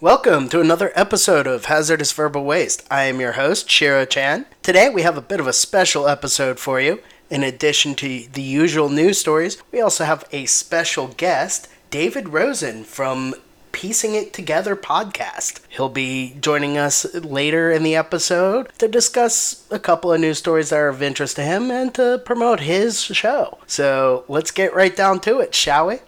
Welcome to another episode of Hazardous Verbal Waste. I am your host, Shiro Chan. Today we have a bit of a special episode for you. In addition to the usual news stories, we also have a special guest, David Rosen from Piecing It Together podcast. He'll be joining us later in the episode to discuss a couple of news stories that are of interest to him and to promote his show. So let's get right down to it, shall we?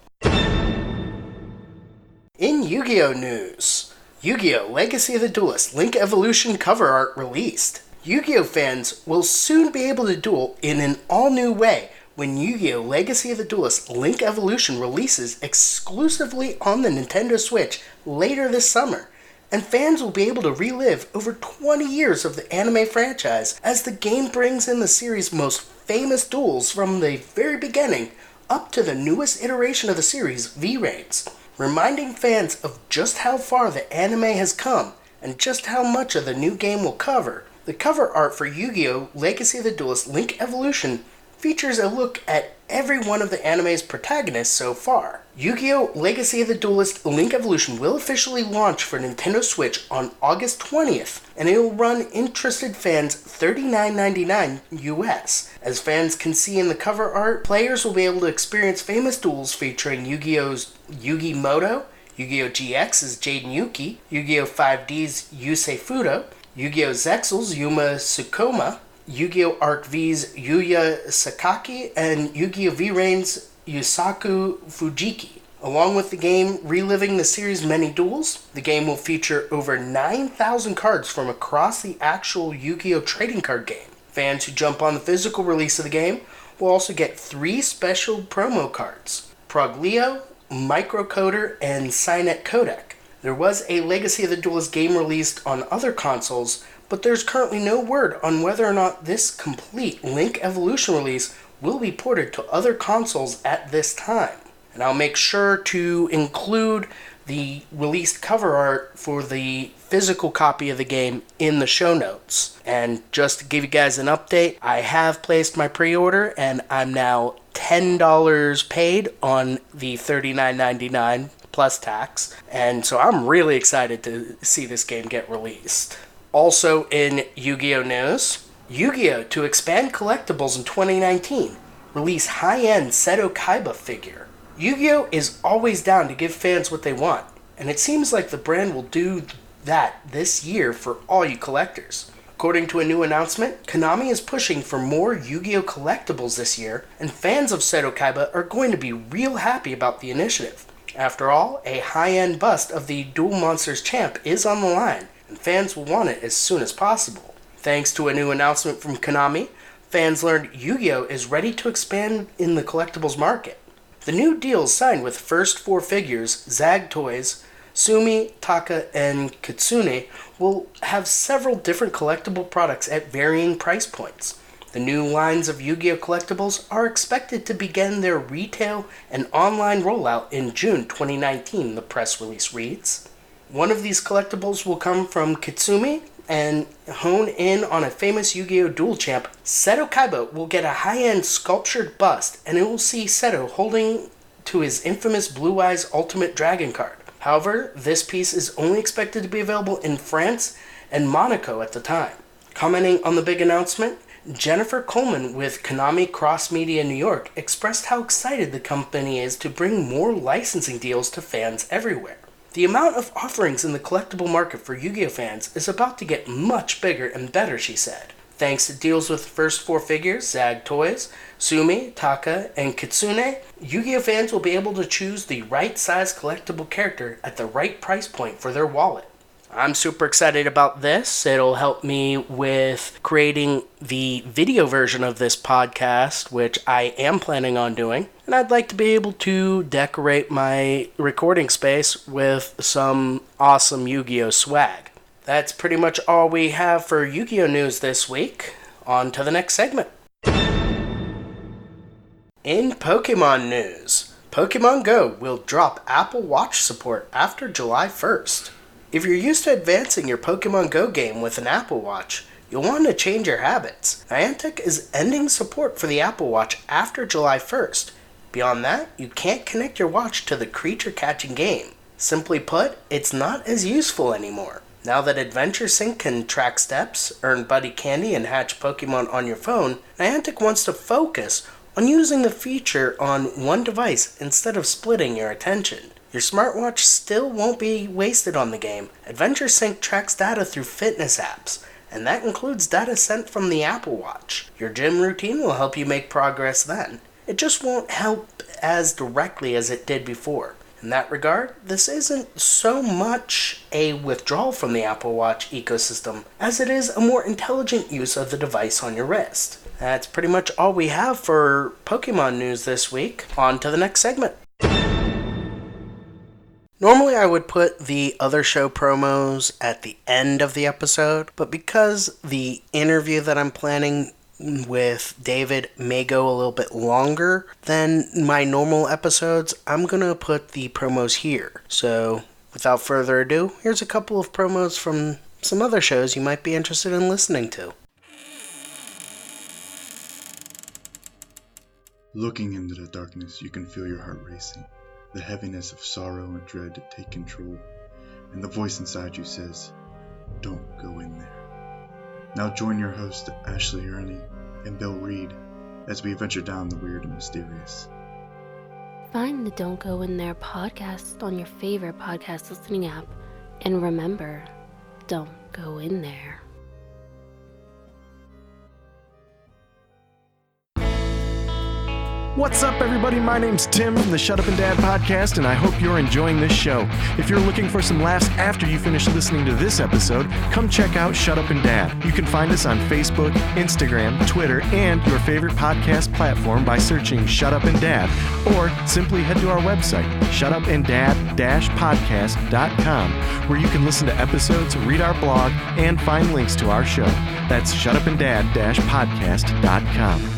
In Yu-Gi-Oh! News, Yu-Gi-Oh! Legacy of the Duelist Link Evolution cover art released. Yu-Gi-Oh! Fans will soon be able to duel in an all-new way when Yu-Gi-Oh! Legacy of the Duelist Link Evolution releases exclusively on the Nintendo Switch later this summer, and fans will be able to relive over 20 years of the anime franchise as the game brings in the series' most famous duels from the very beginning up to the newest iteration of the series, V-Reigns, reminding fans of just how far the anime has come and just how much of the new game will cover. The cover art for Yu-Gi-Oh! Legacy of the Duelist Link Evolution features a look at every one of the anime's protagonists so far. Yu-Gi-Oh! Legacy of the Duelist Link Evolution will officially launch for Nintendo Switch on August 20th, and it will run interested fans $39.99 US. As fans can see in the cover art, players will be able to experience famous duels featuring Yu-Gi-Oh's Yugi Moto, Yu-Gi-Oh! GX's Jaden Yuki, Yu-Gi-Oh! 5D's Yusei Fudo, Yu-Gi-Oh! Zexal's Yuma Tsukoma, Yu-Gi-Oh! Arc V's Yuya Sakaki, and Yu-Gi-Oh! V-Reigns' Yusaku Fujiki. Along with the game reliving the series' many duels, the game will feature over 9,000 cards from across the actual Yu-Gi-Oh! Trading card game. Fans who jump on the physical release of the game will also get 3 special promo cards: Proglio, Microcoder, and Cynet Codec. There was a Legacy of the Duelist game released on other consoles, but there's currently no word on whether or not this complete Link Evolution release will be ported to other consoles at this time. And I'll make sure to include the released cover art for the physical copy of the game in the show notes. And just to give you guys an update, I have placed my pre-order and I'm now $10 paid on the $39.99 plus tax. And so I'm really excited to see this game get released. Also in Yu-Gi-Oh! News, Yu-Gi-Oh! To expand collectibles in 2019, release high-end Seto Kaiba figure. Yu-Gi-Oh! Is always down to give fans what they want, and it seems like the brand will do that this year for all you collectors. According to a new announcement, Konami is pushing for more Yu-Gi-Oh! Collectibles this year, and fans of Seto Kaiba are going to be real happy about the initiative. After all, a high-end bust of the Duel Monsters champ is on the line, and fans will want it as soon as possible. Thanks to a new announcement from Konami, fans learned Yu-Gi-Oh! Is ready to expand in the collectibles market. The new deals signed with first 4 figures, Zag Toys, Sumi, Taka, and Kitsune, will have several different collectible products at varying price points. The new lines of Yu-Gi-Oh! Collectibles are expected to begin their retail and online rollout in June 2019, the press release reads. One of these collectibles will come from Kitsumi and hone in on a famous Yu-Gi-Oh! Duel champ. Seto Kaiba will get a high-end sculptured bust, and it will see Seto holding to his infamous Blue Eyes Ultimate Dragon card. However, this piece is only expected to be available in France and Monaco at the time. Commenting on the big announcement, Jennifer Coleman with Konami Cross Media New York expressed how excited the company is to bring more licensing deals to fans everywhere. The amount of offerings in the collectible market for Yu-Gi-Oh! Fans is about to get much bigger and better, she said. Thanks to deals with the first 4 figures, Zag Toys, Sumi, Taka, and Kitsune, Yu-Gi-Oh! Fans will be able to choose the right size collectible character at the right price point for their wallet. I'm super excited about this. It'll help me with creating the video version of this podcast, which I am planning on doing. And I'd like to be able to decorate my recording space with some awesome Yu-Gi-Oh! Swag. That's pretty much all we have for Yu-Gi-Oh! News this week. On to the next segment. In Pokemon news, Pokemon Go will drop Apple Watch support after July 1st. If you're used to advancing your Pokemon Go game with an Apple Watch, you'll want to change your habits. Niantic is ending support for the Apple Watch after July 1st. Beyond that, you can't connect your watch to the creature catching game. Simply put, it's not as useful anymore. Now that Adventure Sync can track steps, earn buddy candy, and hatch Pokemon on your phone, Niantic wants to focus on using the feature on one device instead of splitting your attention. Your smartwatch still won't be wasted on the game. Adventure Sync tracks data through fitness apps, and that includes data sent from the Apple Watch. Your gym routine will help you make progress then. It just won't help as directly as it did before. In that regard, this isn't so much a withdrawal from the Apple Watch ecosystem as it is a more intelligent use of the device on your wrist. That's pretty much all we have for Pokemon news this week. On to the next segment. Normally I would put the other show promos at the end of the episode, but because the interview that I'm planning with David may go a little bit longer than my normal episodes, I'm going to put the promos here. So, without further ado, here's a couple of promos from some other shows you might be interested in listening to. Looking into the darkness, you can feel your heart racing. The heaviness of sorrow and dread take control, and the voice inside you says, "Don't go in there." Now join your host, Ashley Ernie and Bill Reed, as we venture down the weird and mysterious. Find the Don't Go In There podcast on your favorite podcast listening app, and remember, don't go in there. What's up, everybody? My name's Tim from the Shut Up and Dad podcast, and I hope you're enjoying this show. If you're looking for some laughs after you finish listening to this episode, come check out Shut Up and Dad. You can find us on Facebook, Instagram, Twitter, and your favorite podcast platform by searching Shut Up and Dad, or simply head to our website, shutupanddad-podcast.com, where you can listen to episodes, read our blog, and find links to our show. That's shutupanddad-podcast.com.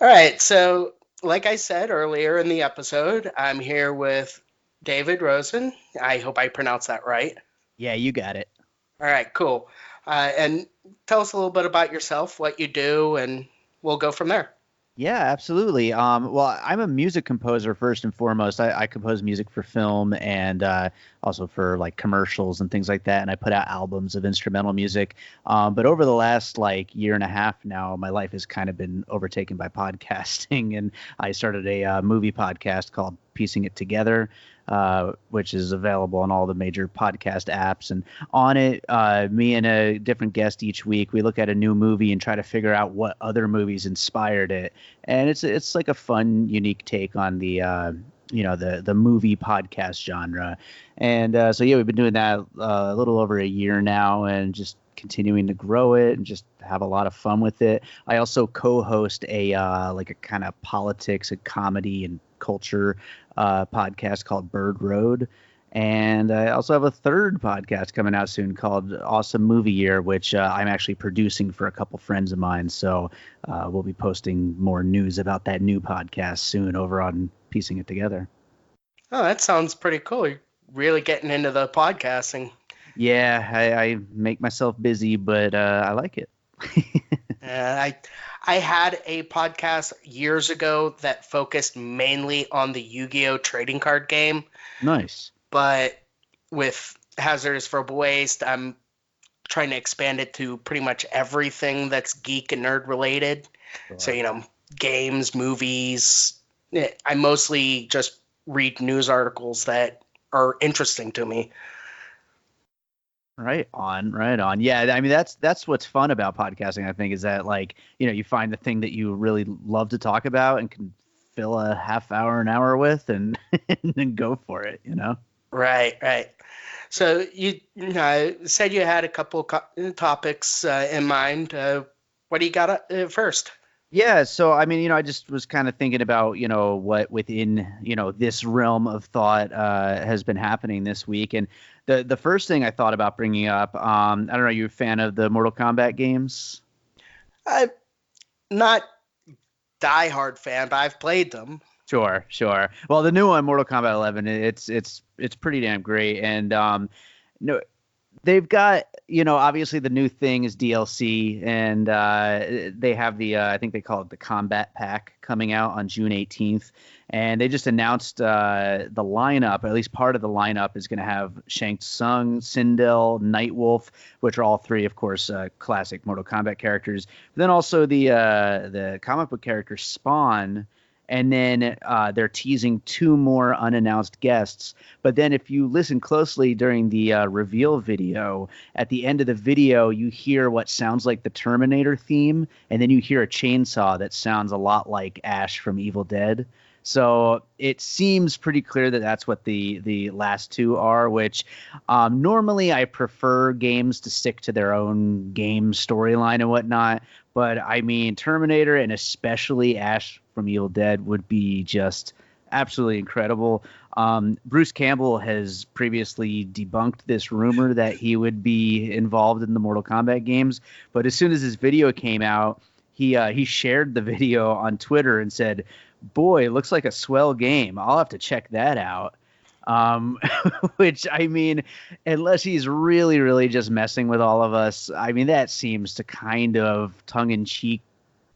All right, so like I said earlier in the episode, I'm here with David Rosen. I hope I pronounced that right. Yeah, you got it. All right, cool. And tell us a little bit about yourself, what you do, and we'll go from there. Yeah, absolutely. Well, I'm a music composer first and foremost. I compose music for film and also for like commercials and things like that. And I put out albums of instrumental music. But over the last year and a half now, my life has kind of been overtaken by podcasting. And I started a movie podcast called Piecing It Together, which is available on all the major podcast apps. And on it, me and a different guest each week, we look at a new movie and try to figure out what other movies inspired it. And it's like a fun, unique take on the movie podcast genre. And so yeah, we've been doing that a little over a year now, and just continuing to grow it and just have a lot of fun with it. I also co-host a kind of politics and comedy and culture podcast called Bird Road. And I also have a third podcast coming out soon called Awesome Movie Year, which I'm actually producing for a couple friends of mine. So we'll be posting more news about that new podcast soon over on Piecing It Together. Oh, that sounds pretty cool. You're really getting into the podcasting. Yeah, I make myself busy, but I like it. I had a podcast years ago that focused mainly on the Yu-Gi-Oh! Trading card game. Nice. But with Hazardous Verbal Waste, I'm trying to expand it to pretty much everything that's geek and nerd related. Sure. So, games, movies. I mostly just read news articles that are interesting to me. Right on. Yeah, I mean that's what's fun about podcasting, I think, is that you find the thing that you really love to talk about and can fill a half hour, an hour with, and and then go for it, Right. So you said you had a couple topics in mind. What do you got first? Yeah, so I mean, I just was kind of thinking about, what within, this realm of thought has been happening this week. And the first thing I thought about bringing up, I don't know, you're a fan of the Mortal Kombat games? Not diehard fan, but I've played them. Sure, sure. Well, the new one, Mortal Kombat 11, it's pretty damn great, and no, they've got, obviously the new thing is DLC, and they have the I think they call it the Combat Pack coming out on June 18th, and they just announced the lineup. At least part of the lineup is going to have Shang Tsung, Sindel, Nightwolf, which are all three, of course, classic Mortal Kombat characters. But then also the comic book character Spawn. And then they're teasing 2 more unannounced guests. But then if you listen closely during the reveal video, at the end of the video, you hear what sounds like the Terminator theme. And then you hear a chainsaw that sounds a lot like Ash from Evil Dead. So it seems pretty clear that that's what the last 2 are, which normally I prefer games to stick to their own game storyline and whatnot. But I mean, Terminator and especially Ash from Evil Dead would be just absolutely incredible. Bruce Campbell has previously debunked this rumor that he would be involved in the Mortal Kombat games. But as soon as this video came out, he shared the video on Twitter and said, "Boy, it looks like a swell game. I'll have to check that out." Which, I mean, unless he's really, really just messing with all of us, I mean, that seems to kind of tongue-in-cheek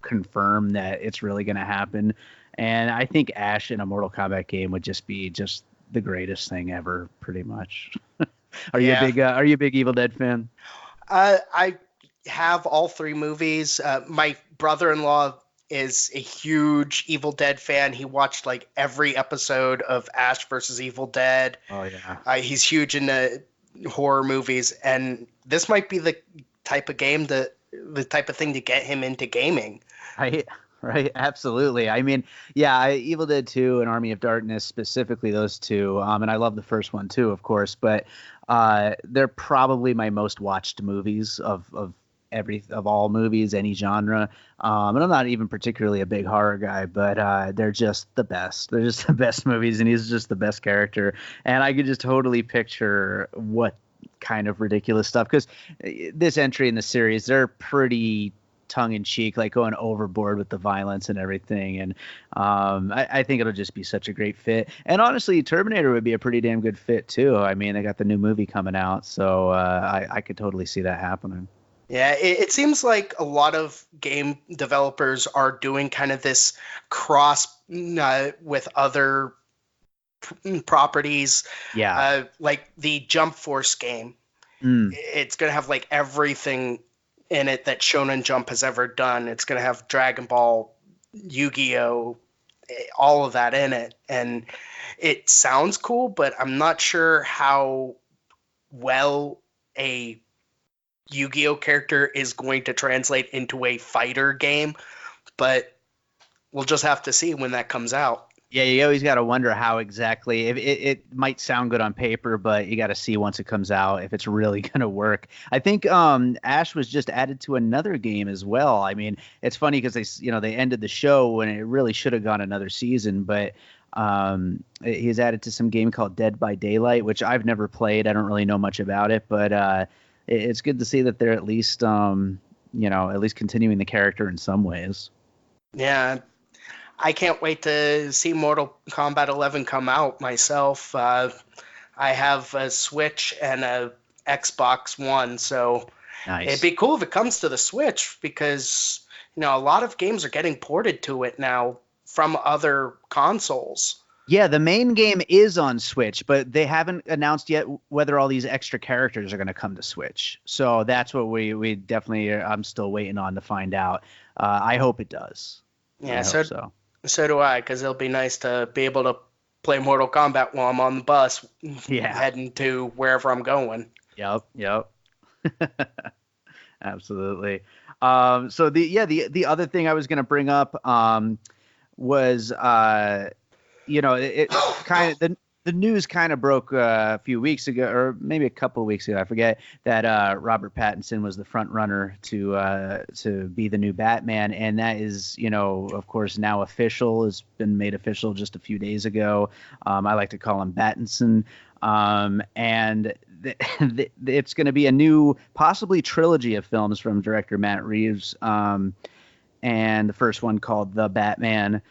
confirm that it's really going to happen. And I think Ash in a Mortal Kombat game would just be just the greatest thing ever, pretty much. Are you a big Evil Dead fan? I have all 3 movies. My brother-in-law is a huge Evil Dead fan. He watched like every episode of Ash versus Evil Dead. Oh yeah. He's huge into horror movies, and this might be the type of thing to get him into gaming. Right, absolutely. I mean, yeah, Evil Dead 2 and Army of Darkness, specifically those 2, and I love the first one too, of course, but they're probably my most watched movies of all movies, any genre. And I'm not even particularly a big horror guy, but they're just the best. They're just the best movies, and he's just the best character. And I could just totally picture what kind of ridiculous stuff, because this entry in the series, they're pretty tongue-in-cheek, like going overboard with the violence and everything. And I think it'll just be such a great fit. And honestly, Terminator would be a pretty damn good fit too. I mean, they got the new movie coming out, so I could totally see that happening. Yeah, it seems like a lot of game developers are doing kind of this cross with other properties. Yeah. Like the Jump Force game. It's going to have like everything in it that Shonen Jump has ever done. It's going to have Dragon Ball, Yu-Gi-Oh, all of that in it. And it sounds cool, but I'm not sure how well a Yu-Gi-Oh character is going to translate into a fighter game, but we'll just have to see when that comes out. Yeah, you always got to wonder how exactly. It might sound good on paper, but you got to see once it comes out if it's really going to work. I think Ash was just added to another game as well. I mean, it's funny because they ended the show when it really should have gone another season, but he's added to some game called Dead by Daylight, which I've never played. I don't really know much about it, but it's good to see that they're at least continuing the character in some ways. Yeah. I can't wait to see Mortal Kombat 11 come out myself. I have a Switch and a Xbox One, so nice. It'd be cool if it comes to the Switch, because a lot of games are getting ported to it now from other consoles. Yeah, the main game is on Switch, but they haven't announced yet whether all these extra characters are going to come to Switch. So that's what we definitely, I'm still waiting on to find out. I hope it does. Yeah, so do I, because it'll be nice to be able to play Mortal Kombat while I'm on the bus, heading to wherever I'm going. Yep. Absolutely. So the other thing I was going to bring up was it kind of the news kind of broke a few weeks ago, or maybe a couple of weeks ago, I forget, that Robert Pattinson was the front runner to be the new Batman, and that is, of course, now official. Has been made official just a few days ago. I like to call him Battinson, and it's going to be a new, possibly trilogy of films from director Matt Reeves. and the first one called The Batman.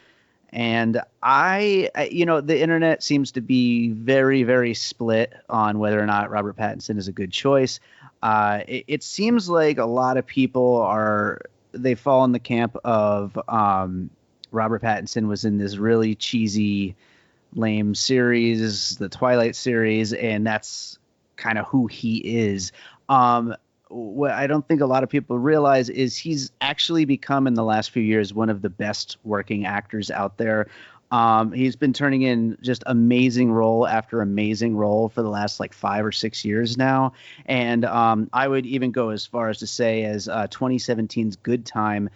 And the internet seems to be very, very split on whether or not Robert Pattinson is a good choice. It seems like a lot of people they fall in the camp of Robert Pattinson was in this really cheesy, lame series, the Twilight series, and that's kind of who he is. What I don't think a lot of people realize is he's actually become in the last few years one of the best working actors out there. He's been turning in just amazing role after amazing role for the last like 5 or 6 years now. And I would even go as far as to say as 2017's Good Time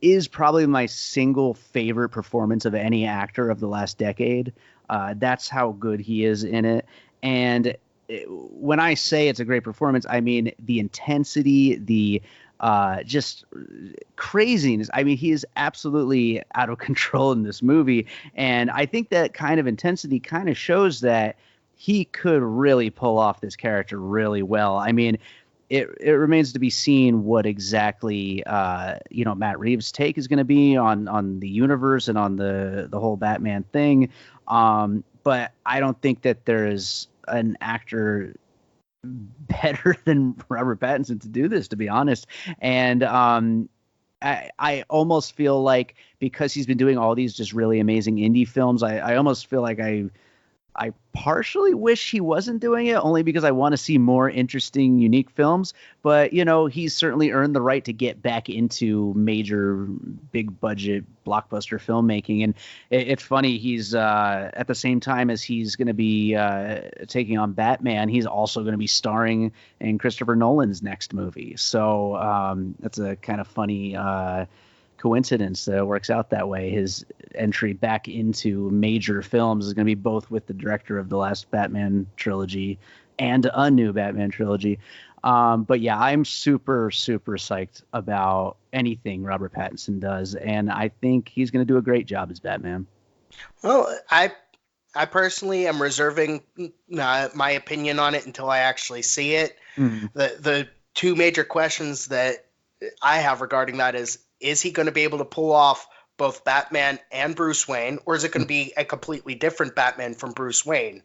is probably my single favorite performance of any actor of the last decade. That's how good he is in it. And when I say it's a great performance, I mean the intensity, the just craziness. I mean, he is absolutely out of control in this movie. And I think that kind of intensity kind of shows that he could really pull off this character really well. I mean, it remains to be seen what exactly Matt Reeves' take is going to be on the universe and on the whole Batman thing. But I don't think that there is an actor better than Robert Pattinson to do this, to be honest. And I almost feel like because he's been doing all these just really amazing indie films, I almost feel like I partially wish he wasn't doing it, only because I want to see more interesting, unique films. But, he's certainly earned the right to get back into major, big budget blockbuster filmmaking. And it's funny, he's at the same time as he's going to be taking on Batman, he's also going to be starring in Christopher Nolan's next movie. So that's a kind of funny coincidence that it works out that way. His entry back into major films is going to be both with the director of the last Batman trilogy and a new Batman trilogy. But yeah, I'm super, super psyched about anything Robert Pattinson does, and I think he's going to do a great job as Batman. Well, I personally am reserving my opinion on it until I actually see it. Mm-hmm. The two major questions that I have regarding that is he going to be able to pull off both Batman and Bruce Wayne, or is it going to be a completely different Batman from Bruce Wayne?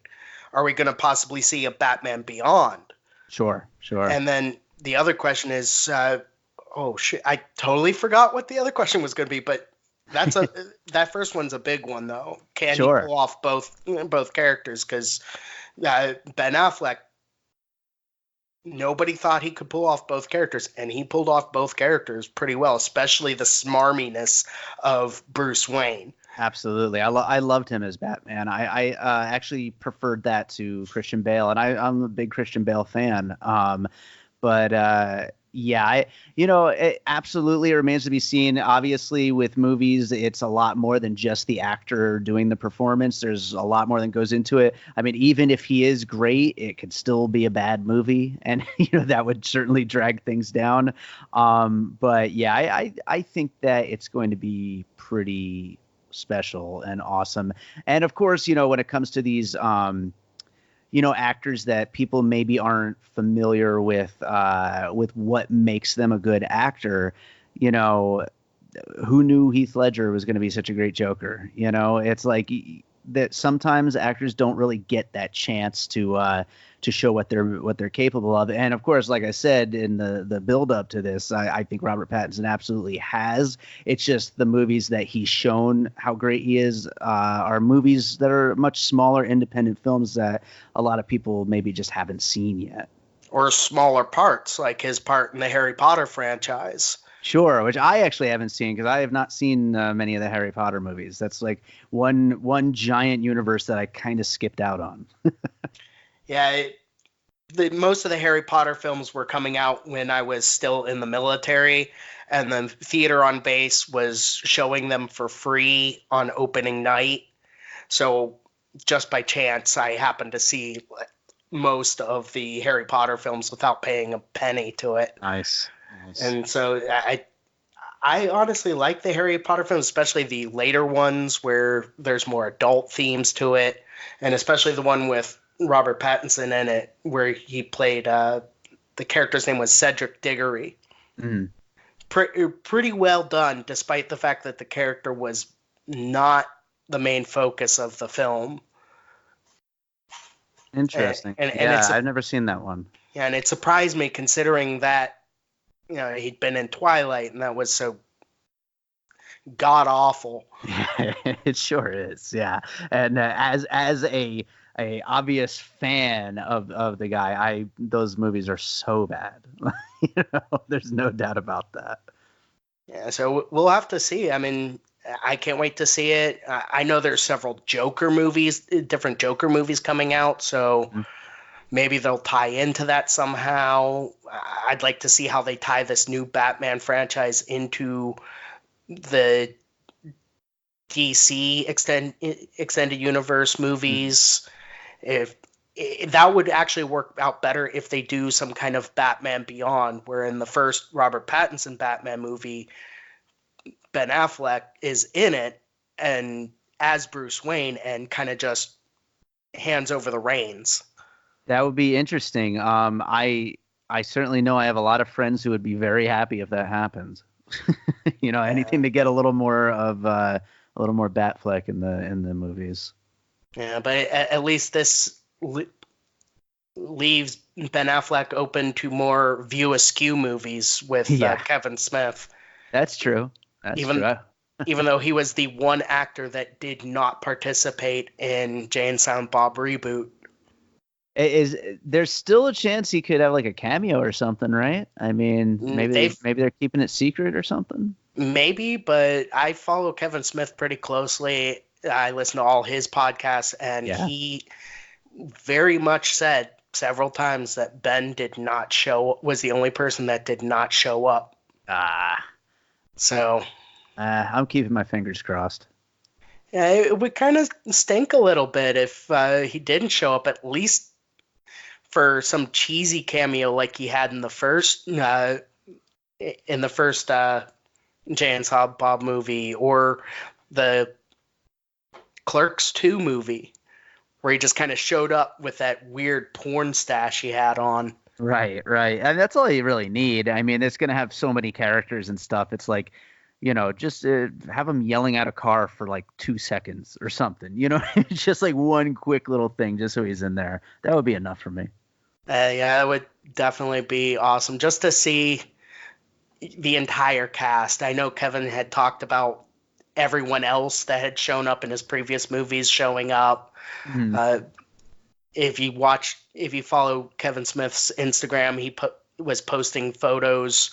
Are we going to possibly see a Batman Beyond? Sure. And then the other question is, oh shit, I totally forgot what the other question was going to be, but that first one's a big one though. Can he pull off both characters? Because Ben Affleck, nobody thought he could pull off both characters, and he pulled off both characters pretty well, especially the smarminess of Bruce Wayne. Absolutely. I loved him as Batman. I actually preferred that to Christian Bale, and I'm a big Christian Bale fan. Yeah, it absolutely remains to be seen. Obviously, with movies, it's a lot more than just the actor doing the performance. There's a lot more that goes into it. I mean, even if he is great, it could still be a bad movie, and that would certainly drag things down. But yeah, I think that it's going to be pretty special and awesome. And of course, when it comes to these actors that people maybe aren't familiar with what makes them a good actor, who knew Heath Ledger was going to be such a great Joker? It's like that sometimes actors don't really get that chance to show what they're capable of. And of course, like I said in the build up to this, I think Robert Pattinson absolutely has. It's just the movies that he's shown how great he is are movies that are much smaller independent films that a lot of people maybe just haven't seen yet. Or smaller parts, like his part in the Harry Potter franchise. Sure, which I actually haven't seen because I have not seen many of the Harry Potter movies. That's like one giant universe that I kind of skipped out on. Yeah, most of the Harry Potter films were coming out when I was still in the military, and then Theater on Base was showing them for free on opening night. So just by chance, I happened to see most of the Harry Potter films without paying a penny to it. Nice. And so I honestly like the Harry Potter films, especially the later ones where there's more adult themes to it, and especially the one with Robert Pattinson in it where he played the character's name was Cedric Diggory. pretty well done, despite the fact that the character was not the main focus of the film. Interesting. And I've never seen that one. Yeah, and it surprised me considering that he'd been in Twilight, and that was so god awful. Yeah, it sure is. Yeah, and as a obvious fan of the guy, those movies are so bad. There's no doubt about that. Yeah, so we'll have to see. I mean, I can't wait to see it. I know there's several Joker movies, different Joker movies coming out, so maybe they'll tie into that somehow. I'd like to see how they tie this new Batman franchise into the DC extended universe movies. If that would actually work out better if they do some kind of Batman Beyond, where in the first Robert Pattinson Batman movie, Ben Affleck is in it and as Bruce Wayne and kind of just hands over the reins. That would be interesting. I certainly know I have a lot of friends who would be very happy if that happens. Anything to get a little more Batfleck in the movies. Yeah, but at least this leaves Ben Affleck open to more View Askew movies with Kevin Smith. That's true. Even though he was the one actor that did not participate in Jay and Silent Bob reboot. There's still a chance he could have like a cameo or something, right? I mean, maybe they're keeping it secret or something. Maybe, but I follow Kevin Smith pretty closely. I listen to all his podcasts, and he very much said several times that Ben was the only person that did not show up. So I'm keeping my fingers crossed. Yeah, it would kind of stink a little bit if he didn't show up, at least for some cheesy cameo like he had in the first Jay and Silent Bob movie, or the Clerks 2 movie, where he just kind of showed up with that weird porn stash he had on. Right. And that's all you really need. I mean, it's going to have so many characters and stuff. It's like, just have him yelling at a car for like 2 seconds or something. Just like one quick little thing just so he's in there. That would be enough for me. Yeah, it would definitely be awesome just to see the entire cast. I know Kevin had talked about everyone else that had shown up in his previous movies showing up. Mm-hmm. If you follow Kevin Smith's Instagram, he was posting photos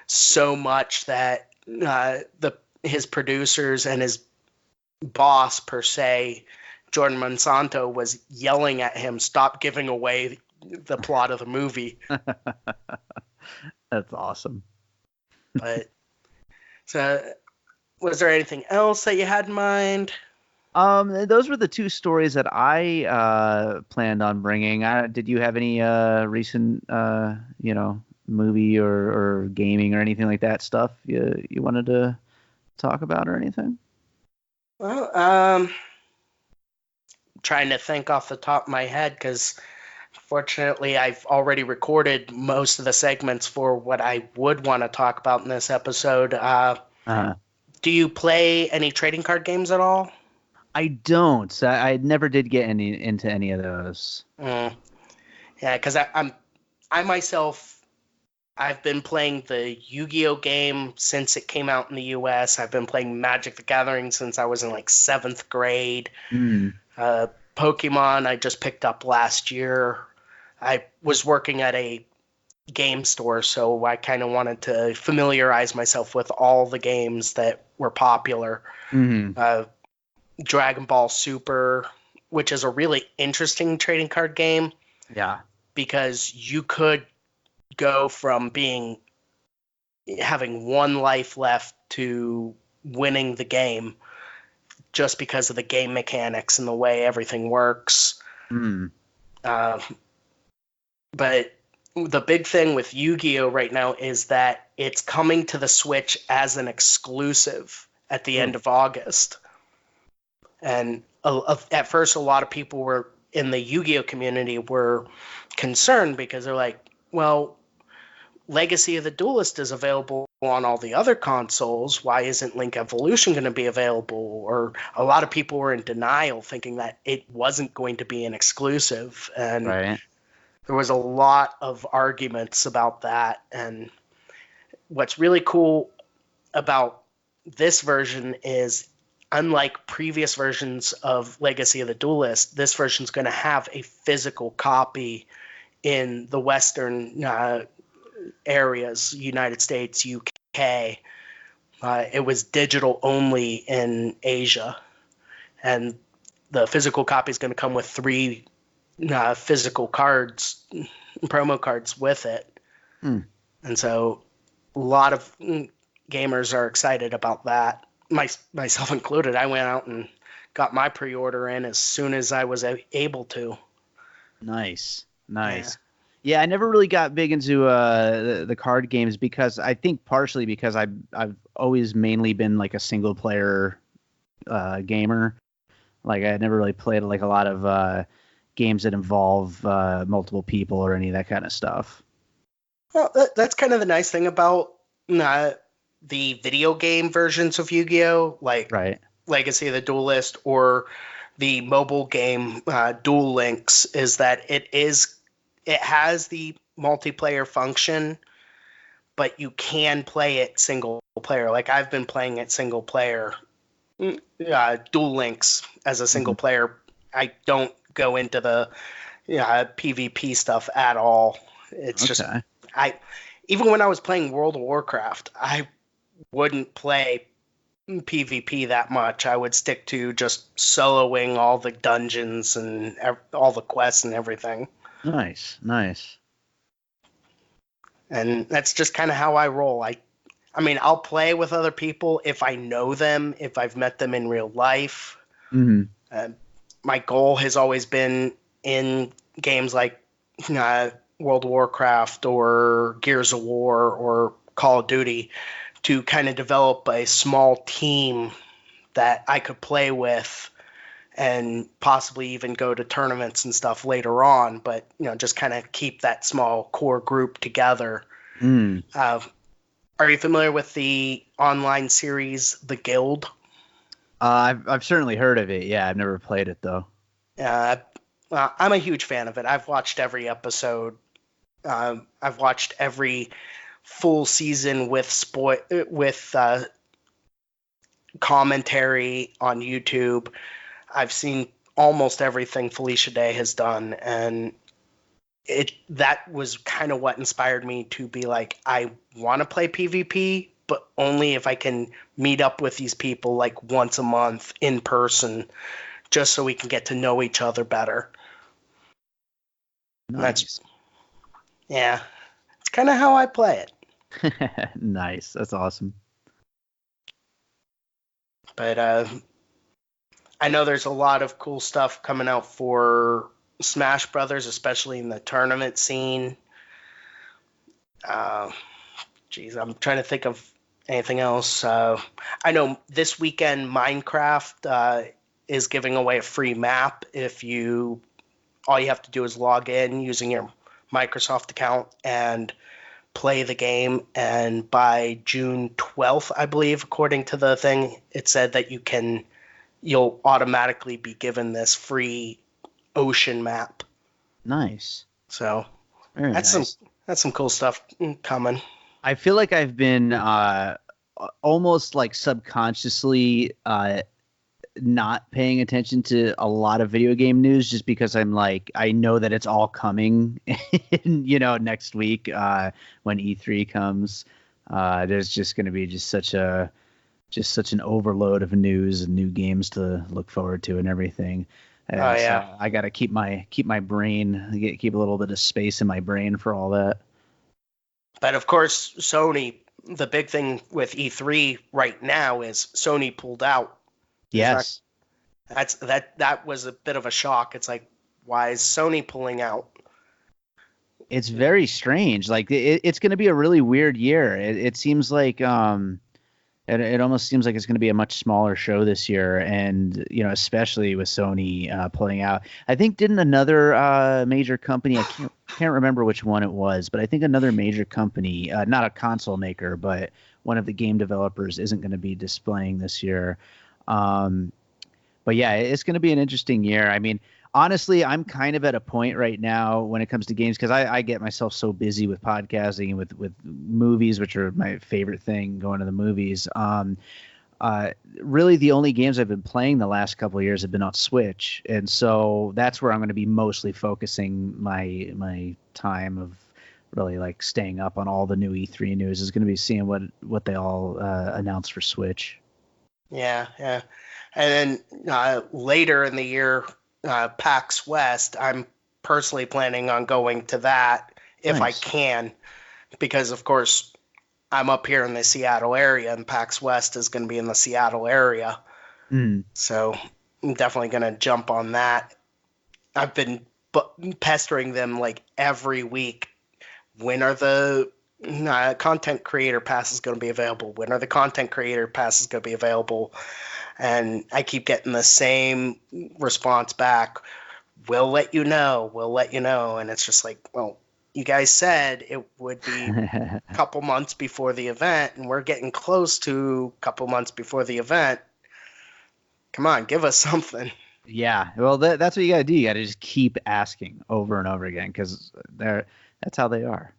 so much that his producers and his boss per se, Jordan Monsanto, was yelling at him, "Stop giving away the plot of the movie." That's awesome. But so, was there anything else that you had in mind? Those were the 2 stories that I planned on bringing. Did you have any recent movie or gaming or anything like that stuff you wanted to talk about or anything? Well, trying to think off the top of my head, because fortunately I've already recorded most of the segments for what I would want to talk about in this episode. Do you play any trading card games at all? I don't. I never did get into any of those. Yeah, because I myself, I've been playing the Yu-Gi-Oh game since it came out in the U.S. I've been playing Magic the Gathering since I was in like 7th grade. Pokemon I just picked up last year. I was working at a game store, so I kind of wanted to familiarize myself with all the games that were popular. Dragon Ball Super, which is a really interesting trading card game. Yeah. Because you could go from having 1 life left to winning the game just because of the game mechanics and the way everything works. But the big thing with Yu-Gi-Oh right now is that it's coming to the Switch as an exclusive at the end of August. And at first, a lot of people were in the Yu-Gi-Oh community were concerned because they're like, well, Legacy of the Duelist is available on all the other consoles. Why isn't Link Evolution going to be available? Or a lot of people were in denial, thinking that it wasn't going to be an exclusive. And Right. there was a lot of arguments about that. And what's really cool about this version is, unlike previous versions of Legacy of the Duelist, this version is going to have a physical copy in the Western areas, United States, UK. It was digital only in Asia, and the physical copy is going to come with 3 physical cards, promo cards with it. And so a lot of gamers are excited about that, myself included. I went out and got my pre-order in as soon as I was able to. Nice. Yeah, I never really got big into the card games because I think partially because I've always mainly been like a single player gamer. Like I never really played like a lot of games that involve multiple people or any of that kind of stuff. Well, that's kind of the nice thing about the video game versions of Yu-Gi-Oh, like Right. Legacy of the Duelist or the mobile game Duel Links, is that it has the multiplayer function, but you can play it single player. Like I've been playing it single player, Duel Links as a single player. I don't go into the PvP stuff at all. It's just even when I was playing World of Warcraft, I wouldn't play PvP that much. I would stick to just soloing all the dungeons and all the quests and everything. Nice. And that's just kind of how I roll. I mean, I'll play with other people if I know them, if I've met them in real life. My goal has always been in games like World of Warcraft or Gears of War or Call of Duty to kind of develop a small team that I could play with and possibly even go to tournaments and stuff later on, but just kind of keep that small core group together. Are you familiar with the online series The Guild? I've certainly heard of it. Yeah, I've never played it though. I'm a huge fan of it. I've watched every episode. I've watched every full season with commentary on YouTube. I've seen almost everything Felicia Day has done, and that was kind of what inspired me to be like, I want to play PvP, but only if I can meet up with these people like once a month in person, just so we can get to know each other better. Nice. It's kind of how I play it. Nice. That's awesome. But I know there's a lot of cool stuff coming out for Smash Brothers, especially in the tournament scene. I'm trying to think of anything else. I know this weekend Minecraft is giving away a free map if all you have to do is log in using your Microsoft account and play the game. And by June 12th, I believe, according to the thing, it said that you'll automatically be given this free ocean map. Nice. So that's some cool stuff coming. I feel like I've been almost like subconsciously not paying attention to a lot of video game news just because I'm like, I know that it's all coming next week when E3 comes. There's just going to be just such an overload of news and new games to look forward to and everything. So I got to keep my brain, keep a little bit of space in my brain for all that. But of course, Sony, the big thing with E3 right now is Sony pulled out. Yes. That was a bit of a shock. It's like, why is Sony pulling out? It's very strange. Like it's going to be a really weird year. It seems like It almost seems like it's going to be a much smaller show this year, and especially with Sony pulling out. I think didn't another major company, I can't remember which one it was, but I think another major company, not a console maker, but one of the game developers, isn't going to be displaying this year. But yeah, it's going to be an interesting year. I mean, honestly, I'm kind of at a point right now when it comes to games, because I get myself so busy with podcasting and with movies, which are my favorite thing, going to the movies. Really, the only games I've been playing the last couple of years have been on Switch, and so that's where I'm going to be mostly focusing my time of really like staying up on all the new E3 news. Is going to be seeing what they all announced for Switch. Yeah, yeah. And then later in the year, PAX West, I'm personally planning on going to that if Nice. I can, because of course I'm up here in the Seattle area, and PAX West is going to be in the Seattle area. Mm. So I'm definitely going to jump on that. I've been pestering them like every week. When are the content creator passes going to be available? When are the content creator passes going to be available? And I keep getting the same response back. We'll let you know. We'll let you know. And it's just like, well, you guys said it would be a couple months before the event, and we're getting close to a couple months before the event. Come on, give us something. Yeah, well, that's what you got to do. You got to just keep asking over and over again, because that's how they are.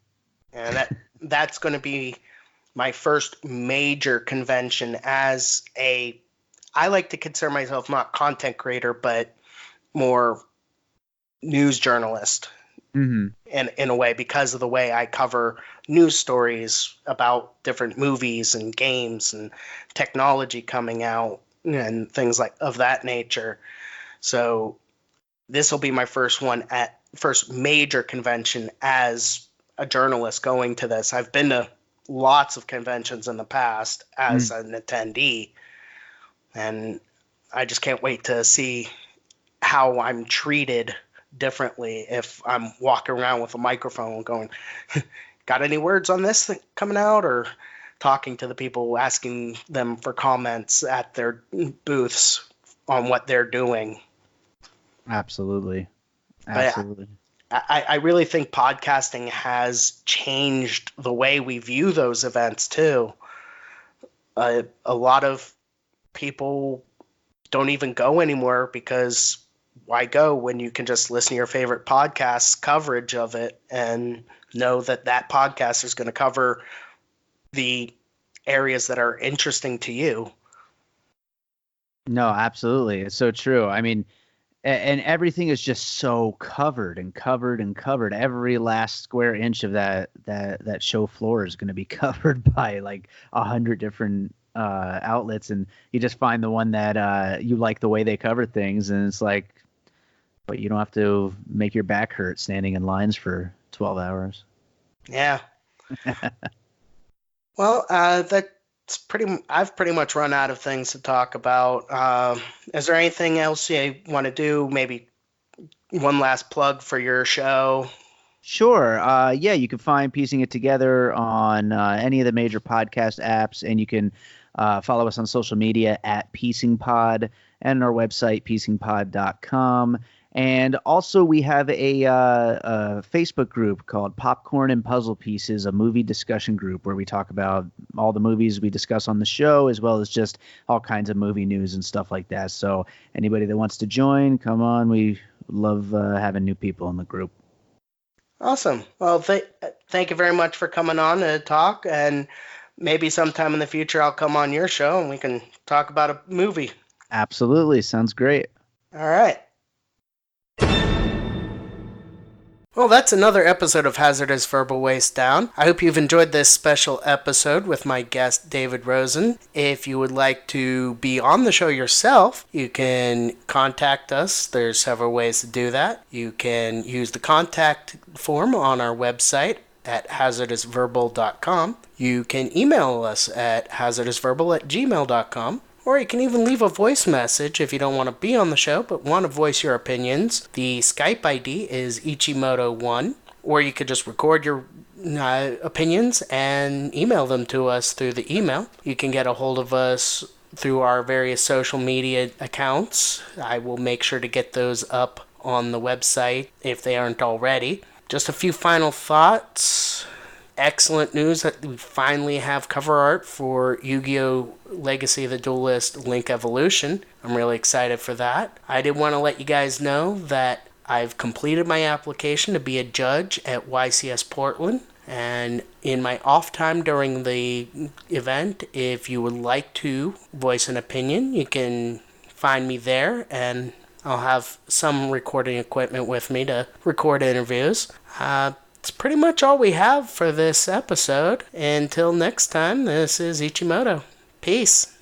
And that's going to be my first major convention as I like to consider myself not content creator, but more news journalist. Mm-hmm. In a way, because of the way I cover news stories about different movies and games and technology coming out and things like of that nature. So this will be my first major convention as a journalist going to this. I've been to lots of conventions in the past as an attendee, and I just can't wait to see how I'm treated differently if I'm walking around with a microphone going, got any words on this thing coming out, or talking to the people, asking them for comments at their booths on what they're doing. Absolutely. I really think podcasting has changed the way we view those events too. A lot of people don't even go anymore, because why go when you can just listen to your favorite podcast's coverage of it and know that that podcast is going to cover the areas that are interesting to you. No, absolutely. It's so true. I mean, and everything is just so covered and covered and covered. Every last square inch of that show floor is going to be covered by like 100 different outlets, and you just find the one that you like the way they cover things, and it's like, but you don't have to make your back hurt standing in lines for 12 hours. Yeah. Well, I've pretty much run out of things to talk about. Is there anything else you want to do? Maybe one last plug for your show? Sure. Yeah, you can find Piecing It Together on any of the major podcast apps, and you can follow us on social media at PiecingPod, and our website, piecingpod.com. And also, we have a Facebook group called Popcorn and Puzzle Pieces, a movie discussion group where we talk about all the movies we discuss on the show, as well as just all kinds of movie news and stuff like that. So anybody that wants to join, come on. We love having new people in the group. Awesome. Well, thank you very much for coming on to talk, and maybe sometime in the future I'll come on your show and we can talk about a movie. Absolutely. Sounds great. All right. Well, that's another episode of Hazardous Verbal Waste Down. I hope you've enjoyed this special episode with my guest, David Rosen. If you would like to be on the show yourself, you can contact us. There's several ways to do that. You can use the contact form on our website at hazardousverbal.com. You can email us at hazardousverbal@gmail.com. Or you can even leave a voice message if you don't want to be on the show but want to voice your opinions. The Skype ID is Ichimoto1, or you could just record your opinions and email them to us through the email. You can get a hold of us through our various social media accounts. I will make sure to get those up on the website if they aren't already. Just a few final thoughts. Excellent news that we finally have cover art for Yu-Gi-Oh! Legacy of the Duelist Link Evolution. I'm really excited for that. I did want to let you guys know that I've completed my application to be a judge at YCS Portland. And in my off time during the event, if you would like to voice an opinion, you can find me there, and I'll have some recording equipment with me to record interviews. It's pretty much all we have for this episode. Until next time, this is Ichimoto. Peace.